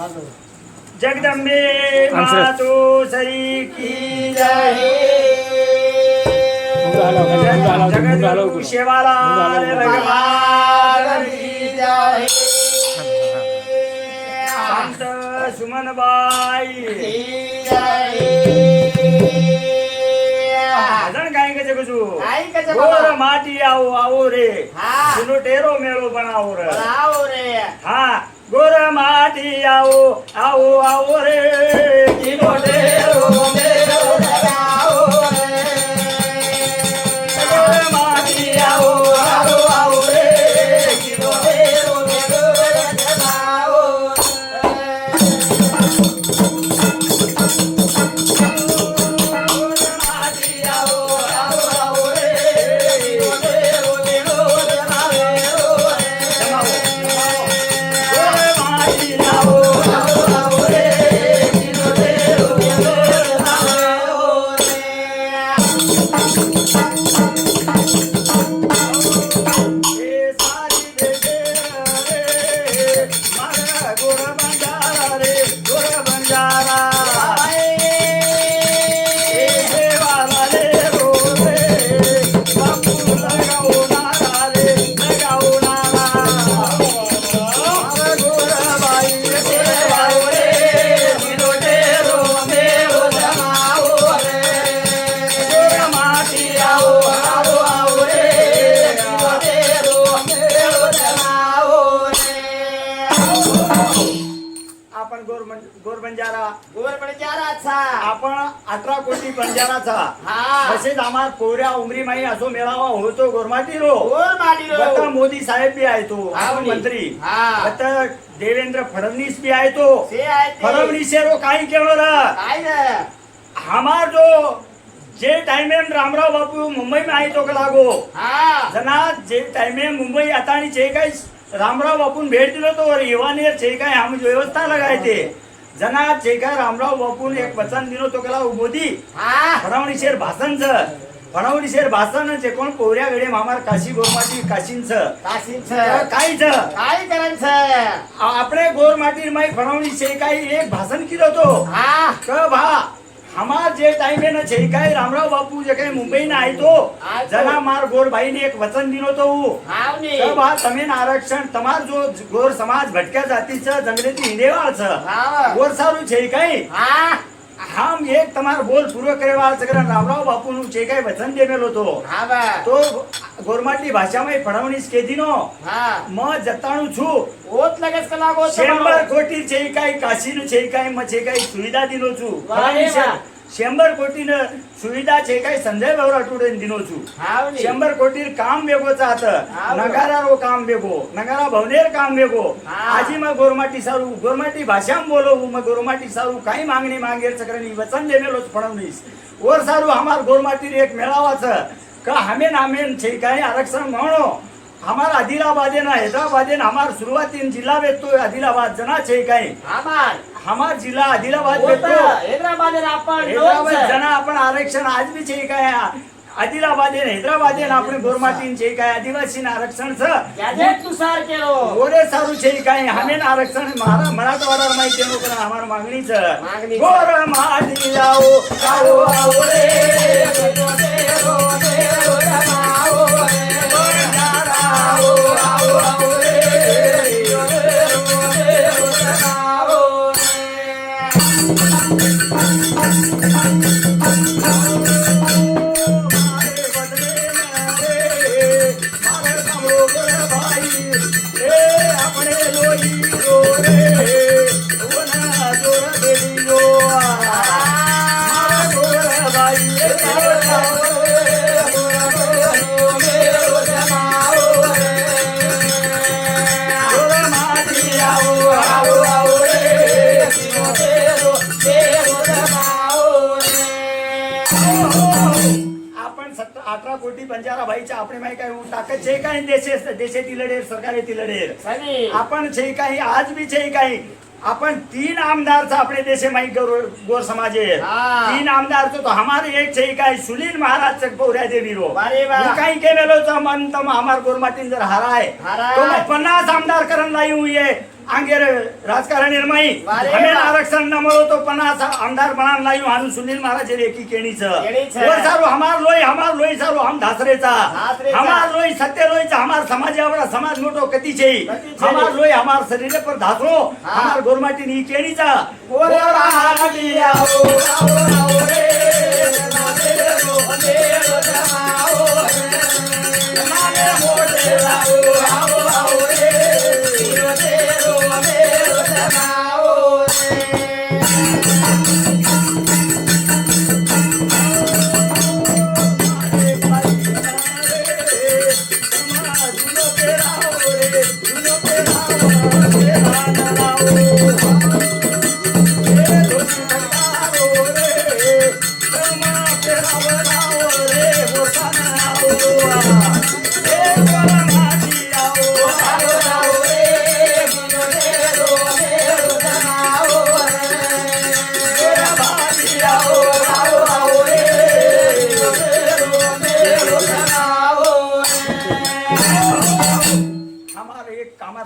जगदम्बे मातो सरी की जय जगद्गुरु सेवालाल भगवान की जय संत सुमनबाई की जय भजन गाय के जगजू गोर माटी आओ आओ रे सुनो टेरो मेलो बनाओ रे हाँ गोर माटी आओ आओ आओ रे किनो टेरो मेलो बनाओ रे गोर माटी आओ आओ आओ रे किनो टेरो मेलो बनाओ आपण 18 कोटी बंजाराचा तसेच आम्हा कोऱ्या उमरी माई असो मेळावा होतो गोरमाटीरो आता मोदी साहेब बी आहे तो मंत्री आता देवेंद्र फडणवीस बी आहे तो फडणवीस काही केलं हमार जो जे टाइम रामराव बापू मुंबई में आए तो लागो जना जे टाइम मुंबई आता आणि जे काही रामराव बापून भेट दिलो तो युवानेर जे काही हम व्यवस्था लगायते जना जे काय रामराव बापून एक वचन दिलो तो केला मोदी फडणवीसर भाषण जे कोण पोऱ्या गडे मामार काशी गोरमाटी काशींच काहीच काय करायचं आपले गोरमाटी माई फडणवीस काही एक भाषण केलं तो क भा हमार जे टाइम है ना जे काय रामराव बापू जे काय मुंबई ना आई तो जना मार गोर भाई ने एक वचन दिलो तो तब हा तमेन आरक्षण तमार जो गोर समाज भटक्या जातीचं जंगलेती हिंदेवाळचं गोर सारू जे काय हम एक तमार बोल पूर्व करेवाळ सगळं रामराव बापू नु जे काय वचन देमेलो तो गोरमाटली भाषा में फडणवीस के दिनो म जताणू छु ओत लगेच कला गो 100 कोटी जे काय काशी नु जे काय म जे काय सुविधा दिलो छु 100 कोटी न सुविधा जे काय संजय बाबू राठोडे दिनो छु 100 कोटी काम वेगो चाहत नगारा रो काम वेगो नगारा भवनेर काम वेगो आजी म गोरमाटी सारू गोरमाटी भाषा में बोलो म गोरमाटी सारू काही मागणी मागेर सकरनी वचन देमेलो फडणवीस और सारू हमार गोरमाटी एक मेळावाच का हमें छे काही आरक्षण म्हणो हमार आदिलाबादे ना हैदराबादे ना हमार शुरुआतीन जिला वेतो आदिलाबाद जना छे काही हमार जिला आदिलाबाद वेतो हैदराबादे ना आपण जना आपण आरक्षण आज भी छे काय आदिलाबादे हैदराबादे ना आपण गोरमाटीन छे काय आदिवासी ना आरक्षण छ गॅजेट नुसार केलो ओरे सारू छे काय हमें आरक्षण मराठवाडा माहिती नो पण हमार मागणी छ गोर माटी लाओ आओ आओ रे बंजारा भाईच्या आपले माहिती काय ताकद जे काही देशातील लढेर सरकारेतील लढेर आपण जे काही आज भी जे काही अपन 3 आमदार अपने देश में गोर समाज है 3 आमदार तो हमारे एक छे काय सुनील महाराज चक पौर्या देवी रो काही के मेलो मन तम हमार गोरमाटीन जर हारा है तो मैं 50 आमदार करन लाई हुई है आंगेर राजकारण निर्माई वारे हमें वा. आरक्षण न મળો તો પના આમદાર બનાન લાયું આનું સુનિલ મહારાજ રેકી કેણી છે ઓર સારું હમાર લોહી સારું હમ ધાસરેचा હમાર લોહી સત્ય લોહી છે હમાર સમાજ આવડા સમાજ મોટો કતી છે હમાર લોહી હમાર શરીર પર ધાસરો હમાર ગોરમાટી ની કેણી છે ઓર આડી આવો આવો રે નામે રો દેવ જમાઓ રે નામે મોટે લાવો આવો રે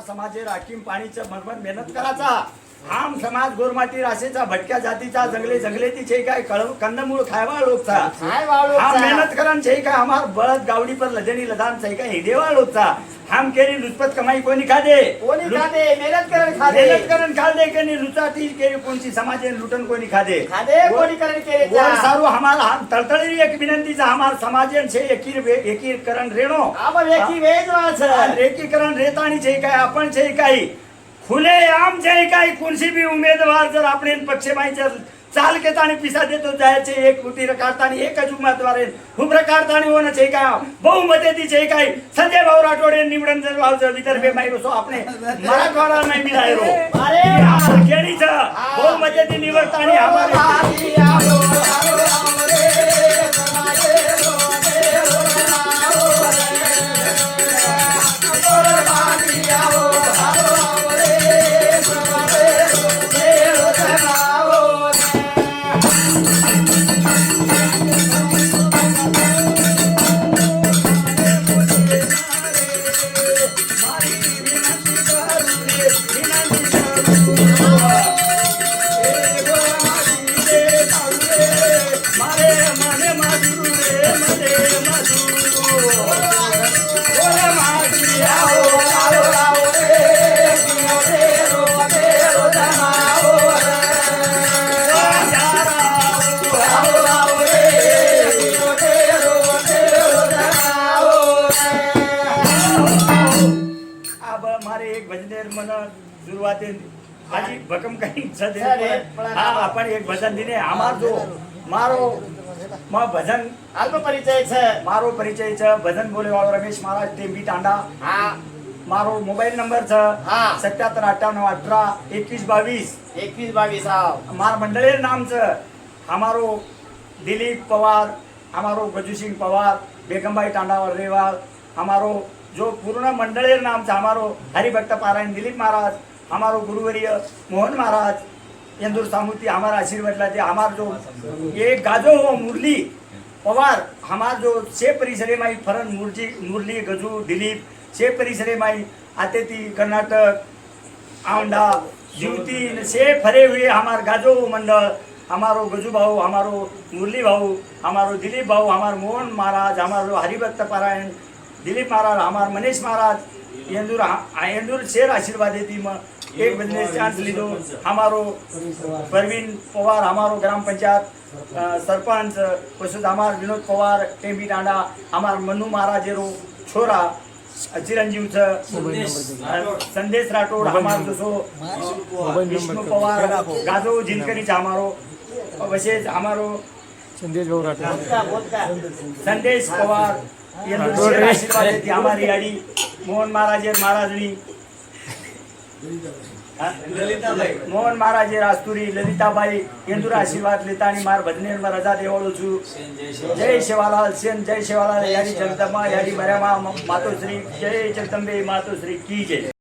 समाजे राखीम पाणीचं भरभर मेहनत करायचा आम समाज गोरमाटी राशेचा भटक्या जातीचा जंगले जंगलेती छे काय कंदमूळ खायवा लोकचा हम मेहनत करन छे काय हमार बळद गावडी पर लजनी लदान छे काय हिडेवा लोकचा हम केरी लुचपत कमाई कोणी खादे मेहनत करन खादे केनी लुचाटी केरी कोणची समाजे लुटन कोणी खादे कोणी करन केरे वर सारू हमारा तळतळी एक विनंतीचा हमार समाजेन छे एकीर करण रेणो आम एकी वेजवाच एकीकरण रेताणी छे काय आपण छे काय खुले आम जय काय कोणशी बी उमेदवार जर આપણે પક્ષેમાં ચાલ કે તાણી પીસા દેતો જાય છે એક કુટીર કાઢતાની એક જ ઉમેદવાર હુમરા કાઢતાની હોને છે કાય બહુમતીથી છે કાય સંજય ભાવ રાઠોડે નિવડન જર આવજો વિદર્ભે માયરો છો આપણે મરાઠવાડા માં મિલાયરો અરે કેણી છે બહુમતીથી નિવડતાની અમારે આવો રે સમાજે આજી ભકમ કઈ છે હા આપણે એક ભજન દીને અમાર જો મારો ભજન આલ્પ પરિચય છે મારો પરિચય છે ભજન બોલે વાળો રમેશ મહારાજ ટેમ્બી ટાંડા હા મારો મોબાઈલ નંબર છે હા 7798182122 માર મંડળેર નામ છે અમારો દિલીપ પવાર અમારો ગજુસિંહ પવાર બેગમભાઈ ટાંડાવર રેવાલ અમારો जो पूर्ण मंडळेर नाम છે અમારો હરિભક્ત પારાયણ દિલીપ મહારાજ हमारो गुरुवर्य मोहन महाराज इंदूर सामुती हमारा आशीर्वाद लाते हमार जो ये गाजो हो मुरली पवार हमार जो छे परिसरे माई फरन मुरली गजू दिलीप छे परिसरे माई आते थी कर्नाटक आंडा जीवती छे फरे हुए हमार गाजो मंडल हमारो गजू भाऊ हमारो मुरली भाऊ हमारो दिलीप भाऊ हमार मोहन महाराज हमारो हरिभक्त पारायण दिलीप महाराज हमार मनीष महाराज इंदूर शेर आशीर्वाद देती एक बिजनेस चांस लीधो हमारो परवीन पवार हमारो ग्राम पंचायत सरपंच पशु हमार विनोद पवार टेम्बी टांडा हमार मनु महाराजेरो छोरा चिरंजीव संदेश राठोड हमार दोसो विष्णु पवार गाजो जिनकरी हमारो वैसे हमारो संदेश पवार आशीर्वाद देती हमारी आड़ी मोहन महाराजे महाराजनी मोहन महाराजे रास्तुरी ललिताबाई इंदूर आशीर्वाद लेता मार भजनेर में रजा देवाळो छू जय शिवालाल सेन जय शिवालाल यारी जगदम्बा यारी बऱ्या मातोश्री जय जगदंबे मातोश्री की जय।